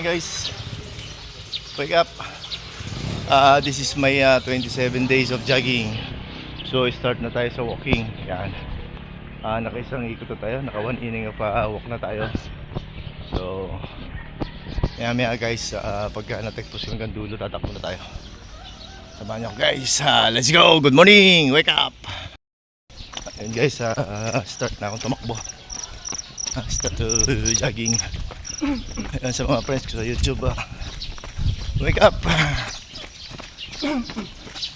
morning guys. Wake up. This is my 27 days of jogging. So start na tayo sa walking. Yan. Nakaisang ikot na tayo. Naka 1 inning of walk na tayo. So maya guys, pagka natekpos yung hanggang dulo, tatakbo na tayo. Samahan niyo ako guys. Let's go. Good morning. Wake up. Ayun guys, start na akong tumakbo. Start to jogging. Ayan sa mga friends ko sa YouTube. Wake up.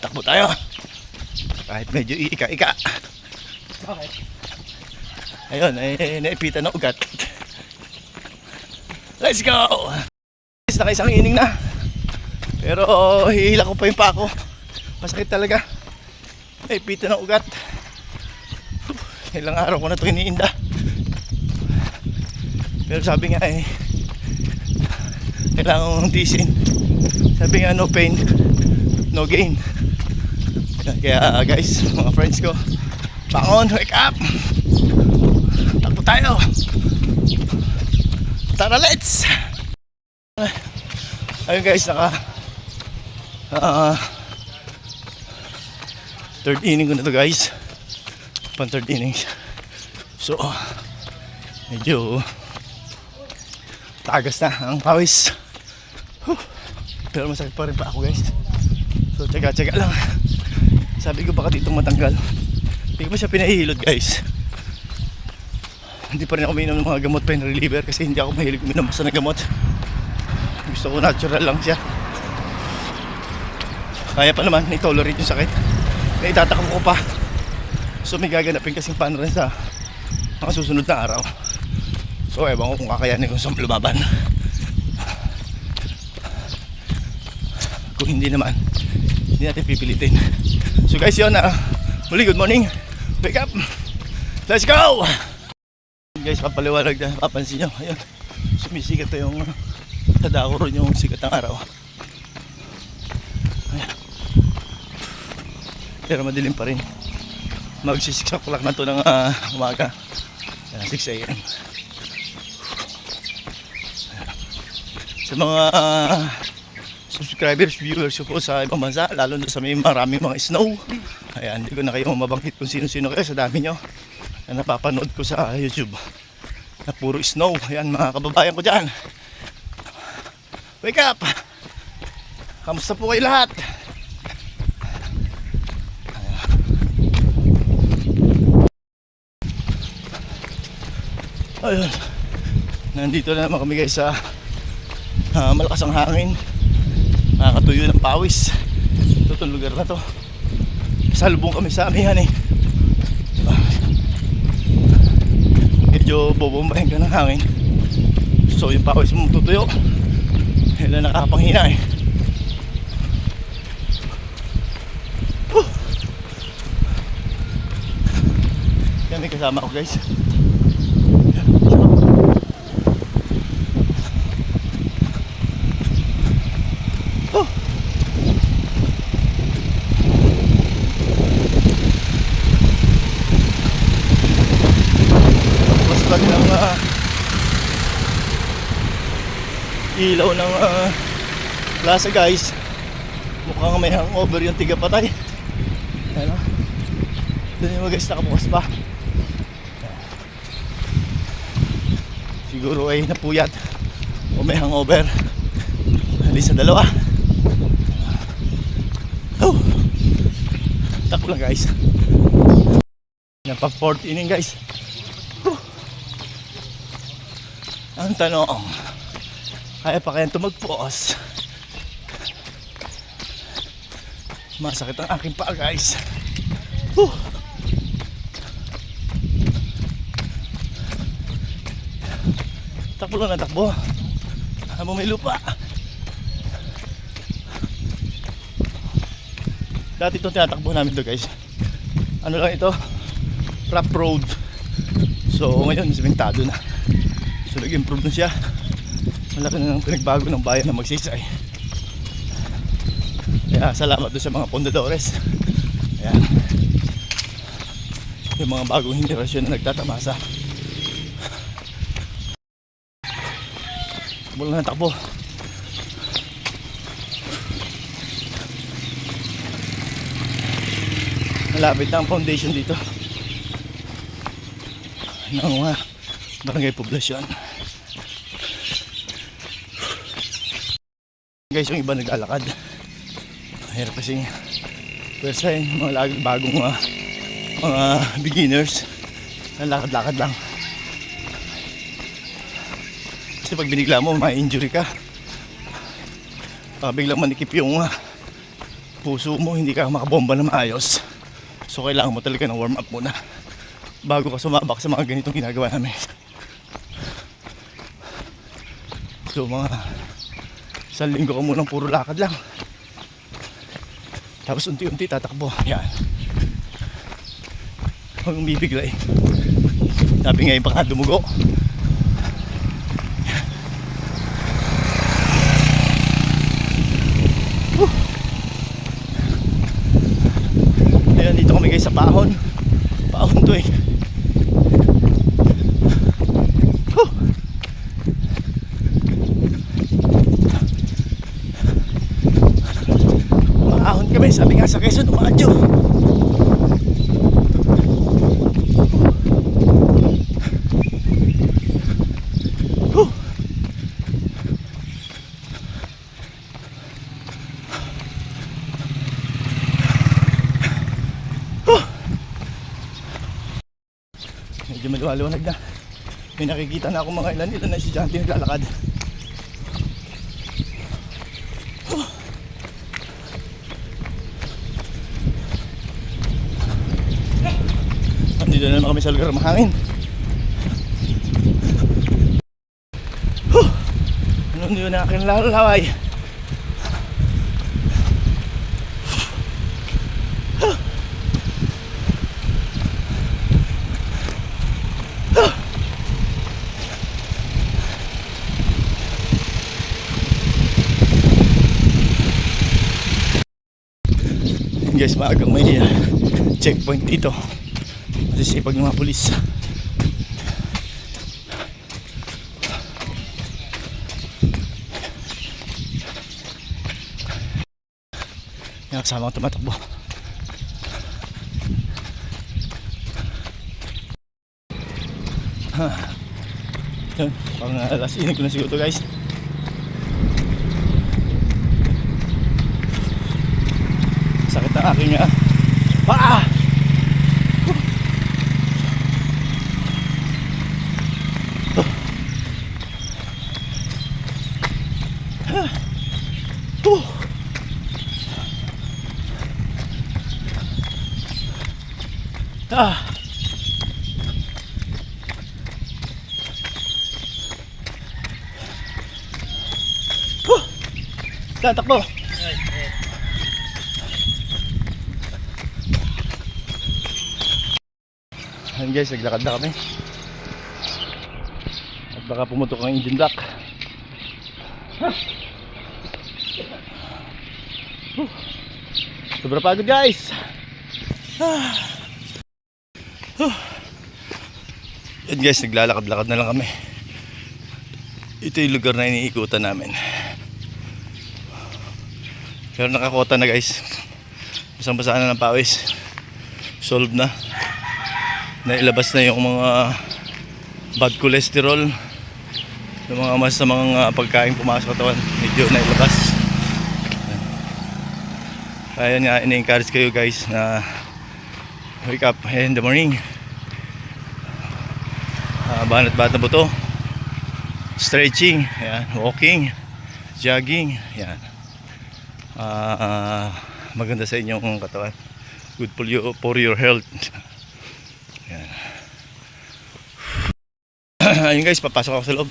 Takbo tayo. Kahit medyo ika-ika. Bakit? Ayun, naipita na ugat. Let's go. Naka isang inning na. Pero hihila ko pa yung pako. Masakit talaga. Naipita na ugat. Ilang araw ko na ito iniinda. Pero sabi nga kailangan mong tiisin. Sabi nga no pain, no gain. Kaya guys, mga friends ko, bangon, wake up. Takbo tayo. Tara, let's. Ayun guys, naka third inning ko na to guys. Pan third inning. So medyo tagas na ang pawis. Pero masakit pa rin pa ako guys. So tsaga-tsaga lang. Sabi ko baka dito matanggal. Hindi ko pa siya pinahihilot guys. Hindi pa rin ako uminom ng mga gamot, pain reliever, kasi hindi ako mahilig uminom basta ng gamot. Gusto ko natural lang siya. Kaya pa naman i-tolerate yung sakit. Na itatakam ko pa. So may gaganapin kasing paano rin sa mga susunod na araw. So ewan ko kung kakayanin kung saan lumaban. Kung hindi naman, hindi natin pipilitin. So guys, yun muli good morning. Wake up. Let's go. Guys, papaliwanag na, papansin nyo. Ayun, sumisikat na yung tadako ron yung sikat ng araw. Ayan. Pero madilim pa rin. Mag 6 o'clock na to ng umaga. 6 a.m. Sa mga subscribers, viewers ko po sa ibang bansa, lalo na sa may maraming mga snow. Ayan, hindi ko na kayo mabanggit kung sino-sino kayo sa dami nyo na napapanood ko sa YouTube na puro snow. Ayan mga kababayan ko dyan. Wake up! Kamusta po kayo lahat? Ayun, nandito na naman kami guys sa malakas ang hangin, nakakatuyo ng pawis. Itong lugar na to, salubong kami sa amihan medyo bobombahin ka ng hangin, so yung pawis mo tutuyo, yun na nakapanghina Yan, may kasama ko guys. Ilaw ng plaza guys. Mukhang may hangover yung tiga patay. Ano? Doon yung guys, nakabukas pa. Siguro ay napuyat o may hangover. Halis sa dalawa. Oh, takbo lang guys. Yan pa 4th inning guys. Ang tanong, kaya pa kayang tumagpos? Masakit ang aking paa guys. Takbo lang na takbo habang may lupa. Dati ito tinatakbo namin to guys. Ano lang ito, rough road. So ngayon simentado na. So nag-improve na siya. Malaki na ng pinagbago ng bayan na Magsaysay. Kaya salamat doon sa mga pondadores. Ayan, yung mga bagong henerasyon na nagtatamasa. Takbo lang na takbo. Malapit na ang foundation dito ng barangay poblasyon. Guys, yung iba naglalakad. Hirap kasi first time, mga bagong mga beginners, lakad-lakad lang. Kasi pag binigla mo, ma-injury ka. Biglang manikip yung puso mo, hindi ka makabomba na maayos. So kailangan mo talaga ng warm up muna bago ka sumabak sa mga ganitong ginagawa namin. So mga isang linggo ka munang puro lakad lang, tapos unti-unti tatakbo. Yan, huwag mong bibigla eh. Sabi nga yung baka dumugo. Ayan, dito kami guys sa Pahon. Pahon to eh. Pahon kami, sabi nga sa Quezon, umadyo. Medyo maliwanag na. May nakikita na ako mga ilan na estudyante naglalakad. Andito na naman kami sa lugar mahangin. Ano yun na aking lalaway. Guys, maagang may checkpoint dito kasi sipag ng mga pulis. Yan, kasama akong tumatakbo. Yan, pang last inning ko na siguro to guys. Sakit ang aking paa. Tatakbo. Ayan guys, naglakad na kami at baka pumutok ang engine block. Sobra pagod guys. Yan guys, naglalakad-lakad na lang kami. Ito yung lugar na iniikutan namin, pero nakakota na guys. Basang-basa na ng pawis. Solve na. Nailabas na yung mga bad cholesterol, yung mga masamang pagkain pumasok sa katawan. Medyo nailabas. Kaya nga ini-encourage kayo guys na wake up in the morning. Banat-banat na buto, stretching, yan, walking, jogging, yan. Maganda sa inyong katawan. Good for your health. Yan. Ayun guys, papasok ako sa loob.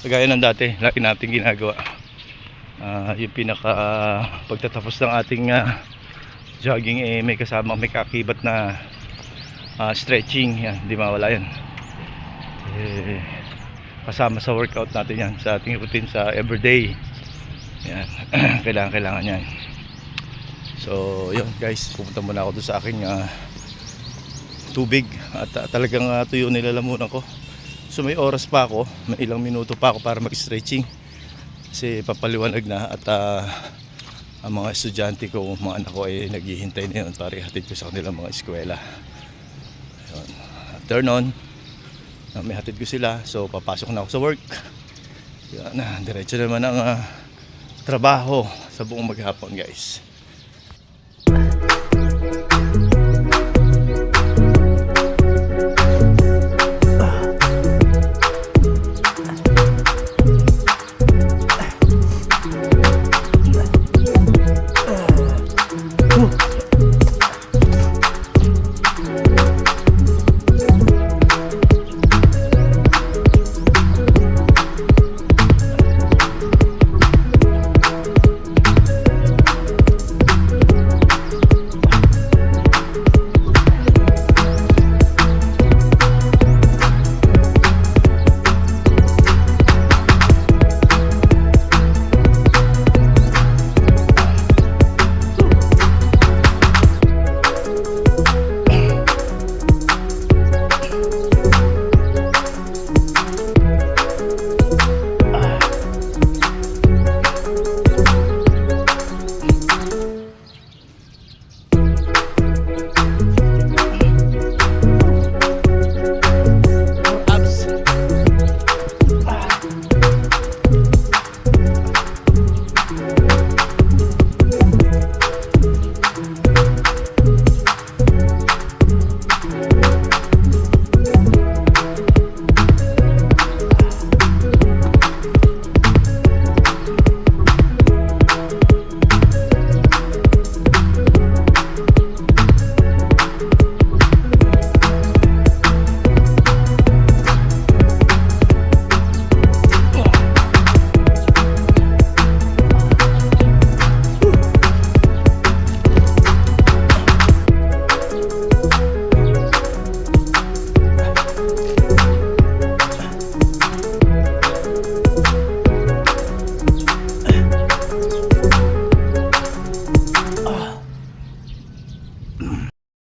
Kagaya ng dati, lagi natin ginagawa. Yung pinaka pagtatapos ng ating jogging may kasama, may kakibat na stretching. Yan, hindi mawala yan. Kasama sa workout natin yan, sa ating routine sa everyday. Yan. kailangan yan. So yun guys, pupunta muna ako doon sa aking tubig at talagang tuyo nilalamunan ko So may oras pa ako, may ilang minuto pa ako para mag-stretching. Kasi papaliwanag na at ang mga estudyante ko, mga anak ko ay naghihintay na yun para ihatid ko sa kanilang mga eskwela. Yun. After nun, may hatid ko sila, so papasok na ako sa work. Yan, diretso naman ang trabaho sa buong maghapon, guys.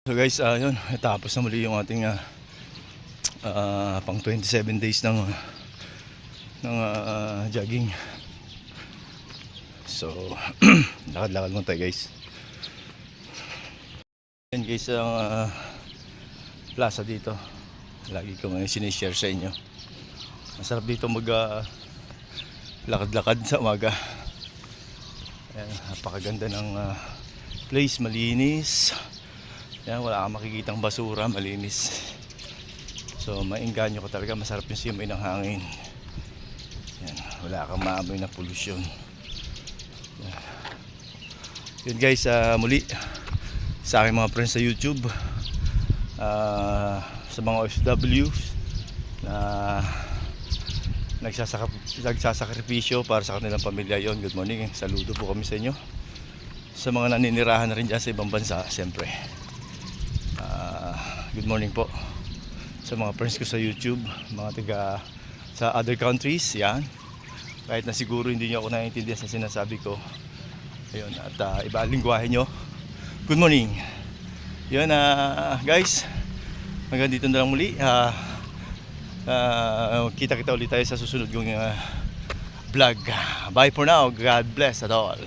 So guys, yun, tapos na muli yung ating pang 27 days ng jogging. So, lakad-lakad muna tayo, guys. Yan guys, ang plaza dito. Lagi ko ngayon sinishare sa inyo. Masarap dito mag lakad-lakad sa umaga. Ayan, napakaganda ng place, malinis. Yan, wala kang makikitang basura, malinis. So mainganyo ko talaga, masarap yung simoy ng hangin. Yan, wala kang maamoy na polusyon. Yun guys, muli sa aking mga friends sa YouTube, sa mga OFWs na nagsasakripisyo para sa kanilang pamilya. Yon, good morning, saludo po kami sa inyo. Sa mga naninirahan na rin dyan sa ibang bansa, siyempre good morning po sa mga friends ko sa YouTube, mga taga sa other countries. Yan, kahit na siguro hindi nyo ako naiintindihan sa sinasabi ko, ayun, at iba ang lingwahe nyo, good morning. Yun, guys, hanggang dito na lang muli. Kita-kita ulit tayo sa susunod kong vlog. Bye for now, God bless at all.